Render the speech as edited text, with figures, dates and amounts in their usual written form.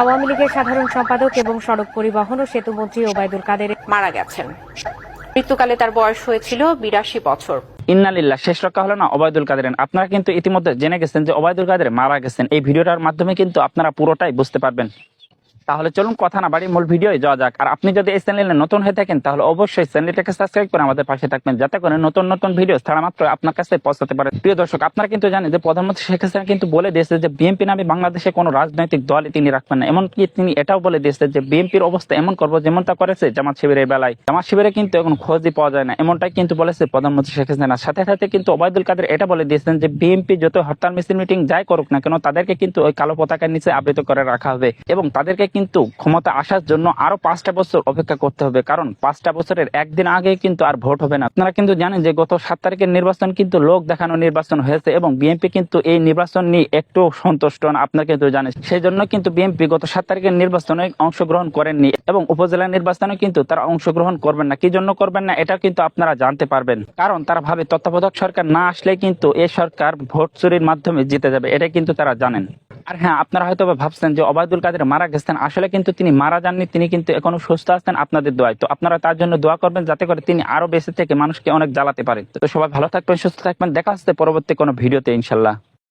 আওয়ামী লীগের সাধারণ সম্পাদক এবং সড়ক পরিবহন ও সেতু মন্ত্রী ওবায়দুল কাদের মারা গেছেন। মৃত্যুকালে তার বয়স হয়েছিল ৮২ বছর। ইন্নালিল্লাহ, শেষ রক্ষা হলো না ওবায়দুল কাদের। আপনারা কিন্তু ইতিমধ্যে জেনে গেছেন যে ওবায়দুল কাদের মারা গেছেন। এই ভিডিওটার মাধ্যমে কিন্তু আপনারা পুরোটাই বুঝতে পারবেন। তাহলে চলুন কথা না বাড়ি মূল ভিডিওয় যাওয়া যাক। আর আপনি যদি এই চ্যানেলে নতুন হয়ে থাকেন তাহলে অবশ্যই চ্যানেলটাকে সাবস্ক্রাইব করে আমাদের পাশে থাকবেন, যাতে করে নতুন নতুন ভিডিও ছাড়া মাত্র আপনার কাছে পৌঁছাতে পারে। প্রিয় দর্শক, আপনারা কিন্তু জানেন যে প্রধানমন্ত্রী শেখ হাসিনা কিন্তু বলে দিয়েছে যে বিএনপি নামে বাংলাদেশে কোনো রাজনৈতিক দলই তিনি রাখবেন না। এমনকি তিনি এটাও বলে দিয়েছে যে বিএনপির অবস্থা এমন করবো যেমনটা করেছে জামাত শিবিরের বেলায়। জামাত শিবিরে কিন্তু এখন খোঁজই পাওয়া যায় না, এমনটাই কিন্তু বলেছে প্রধানমন্ত্রী শেখ হাসিনা। সাথে সাথে কিন্তু ওবায়দুল কাদের এটা বলে দিয়েছেন যে বিএনপি যত হরতাল মিছিল মিটিং যাই করুক না কেন, তাদেরকে কিন্তু ওই কালো পতাকার নিচে আবৃত করে রাখা হবে এবং তাদেরকে কিন্তু ক্ষমতা আসার জন্য আরো 5টা বছর অপেক্ষা করতে হবে, কারণ 5টা বছরের একদিন আগে কিন্তু আর ভোট হবে না। আপনারা কিন্তু জানেন যে গত 7 তারিখের নির্বাচন কিন্তু লোক দেখানো নির্বাচন হয়েছে এবং বিএনপি কিন্তু এই নির্বাচন নিয়ে একটু সন্তুষ্ট না, আপনারা কিন্তু জানেন। সেই জন্য কিন্তু বিএনপি গত 7 তারিখের নির্বাচনে অংশগ্রহণ করেননি এবং উপজেলা নির্বাচনে কিন্তু তারা অংশগ্রহণ করবেন না। কি জন্য করবেন না এটা কিন্তু আপনারা জানতে পারবেন, কারণ তারা ভাবে তত্ত্বাবধায়ক সরকার না আসলে কিন্তু এই সরকার ভোট চুরির মাধ্যমে জিতে যাবে, এটা কিন্তু তারা জানেন। আর হ্যাঁ, আপনারা হয়তো ভাবছেন যে ওবায়দুল কাদের মারা গেছেন, আসলে কিন্তু তিনি মারা যাননি, তিনি কিন্তু এখনো সুস্থ আছেন আপনাদের দোয়ায়। তো আপনারা তার জন্য দোয়া করবেন যাতে করে তিনি আরো বেঁচে থেকে মানুষকে অনেক জ্বালাতে পারেন। তো সবাই ভালো থাকবেন, সুস্থ থাকবেন, দেখা হচ্ছে পরবর্তী কোনো ভিডিওতে ইনশাল্লাহ।